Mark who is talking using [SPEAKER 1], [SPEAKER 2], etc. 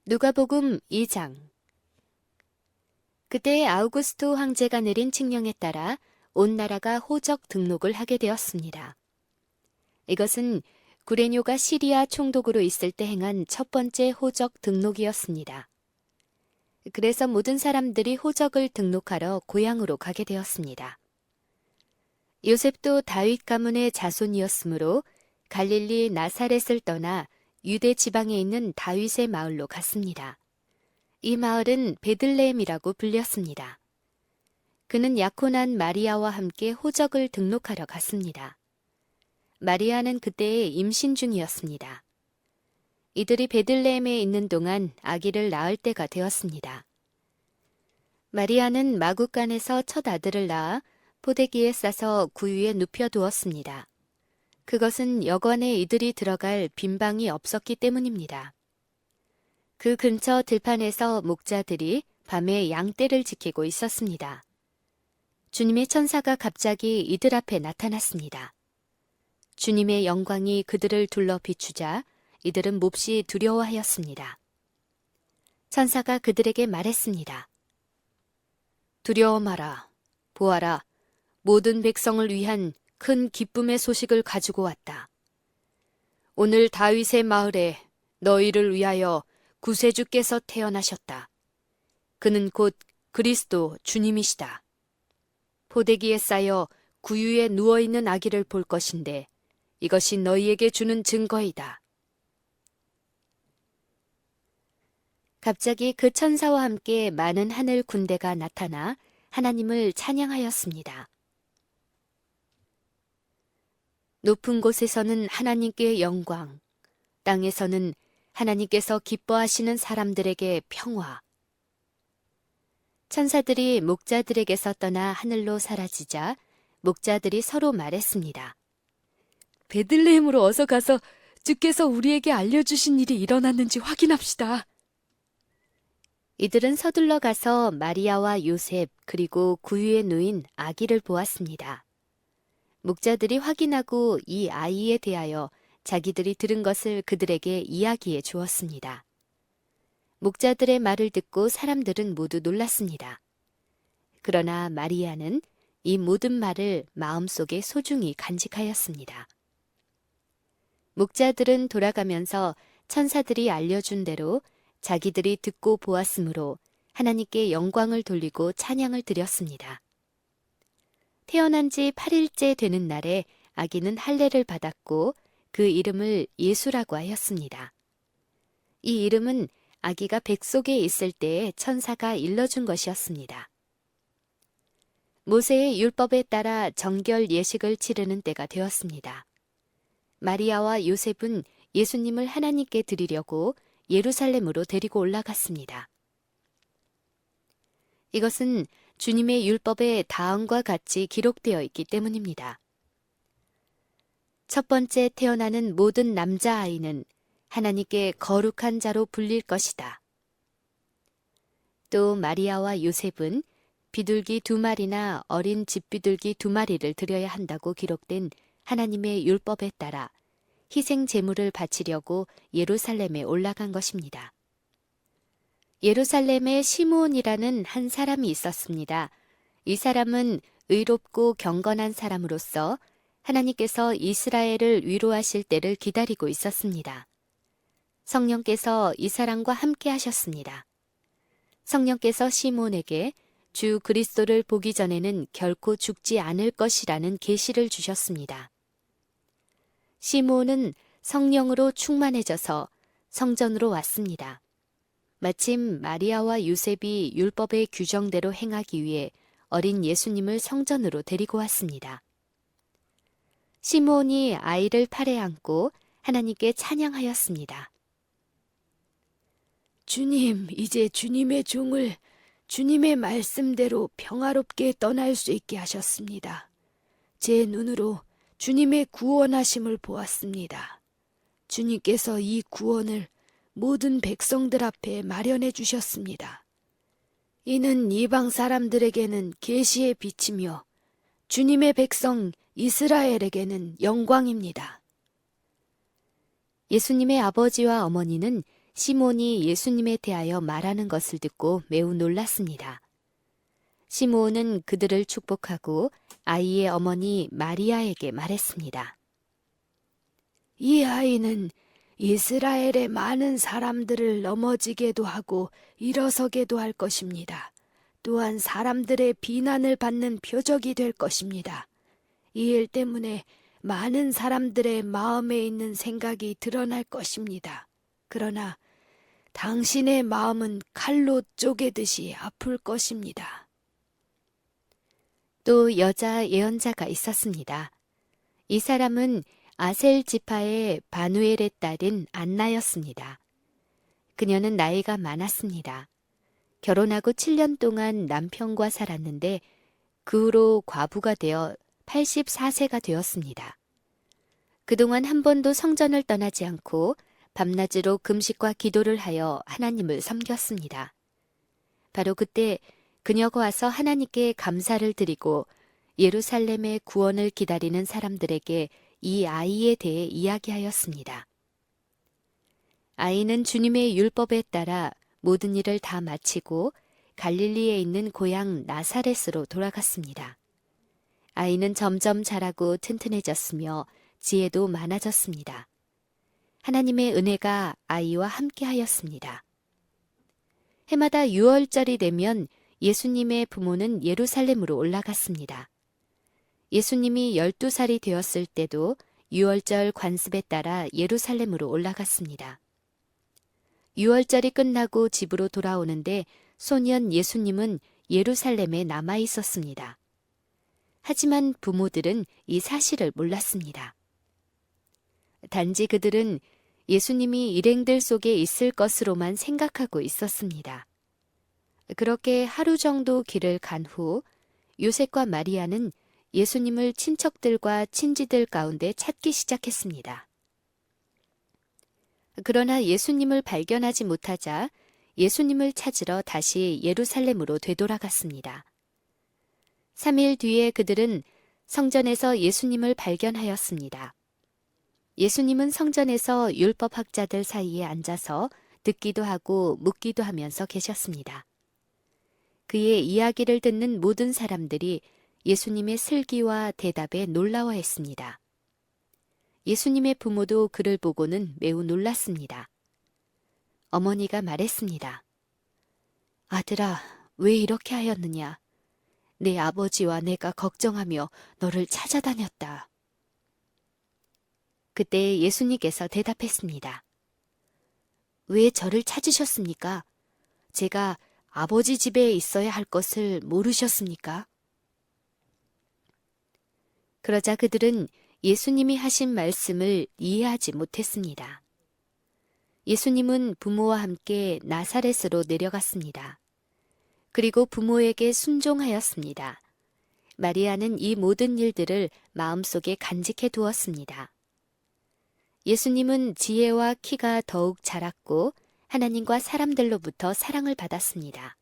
[SPEAKER 1] 누가복음 2장. 그때 아우구스토 황제가 내린 칙령에 따라 온 나라가 호적 등록을 하게 되었습니다. 이것은 구레뇨가 시리아 총독으로 있을 때 행한 첫 번째 호적 등록이었습니다. 그래서 모든 사람들이 호적을 등록하러 고향으로 가게 되었습니다. 요셉도 다윗 가문의 자손이었으므로 갈릴리 나사렛을 떠나 유대 지방에 있는 다윗의 마을로 갔습니다. 이 마을은 베들레헴이라고 불렸습니다. 그는 약혼한 마리아와 함께 호적을 등록하러 갔습니다. 마리아는 그때에 임신 중이었습니다. 이들이 베들레헴에 있는 동안 아기를 낳을 때가 되었습니다. 마리아는 마구간에서 첫 아들을 낳아 포대기에 싸서 구유에 눕혀 두었습니다. 그것은 여관에 이들이 들어갈 빈방이 없었기 때문입니다. 그 근처 들판에서 목자들이 밤에 양떼를 지키고 있었습니다. 주님의 천사가 갑자기 이들 앞에 나타났습니다. 주님의 영광이 그들을 둘러 비추자 이들은 몹시 두려워하였습니다. 천사가 그들에게 말했습니다. 두려워 마라. 보아라. 모든 백성을 위한 큰 기쁨의 소식을 가지고 왔다. 오늘 다윗의 마을에 너희를 위하여 구세주께서 태어나셨다. 그는 곧 그리스도 주님이시다. 포대기에 쌓여 구유에 누워있는 아기를 볼 것인데 이것이 너희에게 주는 증거이다. 갑자기 그 천사와 함께 많은 하늘 군대가 나타나 하나님을 찬양하였습니다. 높은 곳에서는 하나님께 영광, 땅에서는 하나님께서 기뻐하시는 사람들에게 평화. 천사들이 목자들에게서 떠나 하늘로 사라지자 목자들이 서로 말했습니다. 베들레헴으로 어서 가서 주께서 우리에게 알려주신 일이 일어났는지 확인합시다. 이들은 서둘러 가서 마리아와 요셉 그리고 구유에 누인 아기를 보았습니다. 목자들이 확인하고 이 아이에 대하여 자기들이 들은 것을 그들에게 이야기해 주었습니다. 목자들의 말을 듣고 사람들은 모두 놀랐습니다. 그러나 마리아는 이 모든 말을 마음속에 소중히 간직하였습니다. 목자들은 돌아가면서 천사들이 알려준 대로 자기들이 듣고 보았으므로 하나님께 영광을 돌리고 찬양을 드렸습니다. 태어난 지 8일째 되는 날에 아기는 할례를 받았고 그 이름을 예수라고 하였습니다. 이 이름은 아기가 뱃속에 있을 때에 천사가 일러준 것이었습니다. 모세의 율법에 따라 정결 예식을 치르는 때가 되었습니다. 마리아와 요셉은 예수님을 하나님께 드리려고 예루살렘으로 데리고 올라갔습니다. 이것은 주님의 율법에 다음과 같이 기록되어 있기 때문입니다. 첫 번째 태어나는 모든 남자아이는 하나님께 거룩한 자로 불릴 것이다. 또 마리아와 요셉은 비둘기 2마리나 어린 집비둘기 2마리를 드려야 한다고 기록된 하나님의 율법에 따라 희생 제물을 바치려고 예루살렘에 올라간 것입니다. 예루살렘에 시므온이라는 한 사람이 있었습니다. 이 사람은 의롭고 경건한 사람으로서 하나님께서 이스라엘을 위로하실 때를 기다리고 있었습니다. 성령께서 이 사람과 함께 하셨습니다. 성령께서 시므온에게 주 그리스도를 보기 전에는 결코 죽지 않을 것이라는 계시를 주셨습니다. 시므온은 성령으로 충만해져서 성전으로 왔습니다. 마침 마리아와 요셉이 율법의 규정대로 행하기 위해 어린 예수님을 성전으로 데리고 왔습니다. 시므온이 아이를 팔에 안고 하나님께 찬양하였습니다. 주님, 이제 주님의 종을 주님의 말씀대로 평화롭게 떠날 수 있게 하셨습니다. 제 눈으로 주님의 구원하심을 보았습니다. 주님께서 이 구원을 모든 백성들 앞에 마련해 주셨습니다. 이는 이방 사람들에게는 계시의 빛이며 주님의 백성 이스라엘에게는 영광입니다. 예수님의 아버지와 어머니는 시몬이 예수님에 대하여 말하는 것을 듣고 매우 놀랐습니다. 시므온은 그들을 축복하고 아이의 어머니 마리아에게 말했습니다. 이 아이는 이스라엘의 많은 사람들을 넘어지게도 하고 일어서게도 할 것입니다. 또한 사람들의 비난을 받는 표적이 될 것입니다. 이 일 때문에 많은 사람들의 마음에 있는 생각이 드러날 것입니다. 그러나 당신의 마음은 칼로 쪼개듯이 아플 것입니다. 또 여자 예언자가 있었습니다. 이 사람은 아셀 지파의 바누엘의 딸인 안나였습니다. 그녀는 나이가 많았습니다. 결혼하고 7년 동안 남편과 살았는데 그 후로 과부가 되어 84세가 되었습니다. 그동안 한 번도 성전을 떠나지 않고 밤낮으로 금식과 기도를 하여 하나님을 섬겼습니다. 바로 그때 그녀가 와서 하나님께 감사를 드리고 예루살렘의 구원을 기다리는 사람들에게 이 아이에 대해 이야기하였습니다. 아이는 주님의 율법에 따라 모든 일을 다 마치고 갈릴리에 있는 고향 나사렛으로 돌아갔습니다. 아이는 점점 자라고 튼튼해졌으며 지혜도 많아졌습니다. 하나님의 은혜가 아이와 함께하였습니다. 해마다 6월절이 되면 예수님의 부모는 예루살렘으로 올라갔습니다. 예수님이 12살이 되었을 때도 6월절 관습에 따라 예루살렘으로 올라갔습니다. 6월절이 끝나고 집으로 돌아오는데 소년 예수님은 예루살렘에 남아 있었습니다. 하지만 부모들은 이 사실을 몰랐습니다. 단지 그들은 예수님이 일행들 속에 있을 것으로만 생각하고 있었습니다. 그렇게 하루 정도 길을 간 후 요셉과 마리아는 예수님을 친척들과 친지들 가운데 찾기 시작했습니다. 그러나 예수님을 발견하지 못하자 예수님을 찾으러 다시 예루살렘으로 되돌아갔습니다. 3일 뒤에 그들은 성전에서 예수님을 발견하였습니다. 예수님은 성전에서 율법학자들 사이에 앉아서 듣기도 하고 묻기도 하면서 계셨습니다. 그의 이야기를 듣는 모든 사람들이 예수님의 슬기와 대답에 놀라워했습니다. 예수님의 부모도 그를 보고는 매우 놀랐습니다. 어머니가 말했습니다. 아들아, 왜 이렇게 하였느냐? 내 아버지와 내가 걱정하며 너를 찾아다녔다. 그때 예수님께서 대답했습니다. 왜 저를 찾으셨습니까? 제가 아버지 집에 있어야 할 것을 모르셨습니까? 그러자 그들은 예수님이 하신 말씀을 이해하지 못했습니다. 예수님은 부모와 함께 나사렛으로 내려갔습니다. 그리고 부모에게 순종하였습니다. 마리아는 이 모든 일들을 마음속에 간직해 두었습니다. 예수님은 지혜와 키가 더욱 자랐고 하나님과 사람들로부터 사랑을 받았습니다.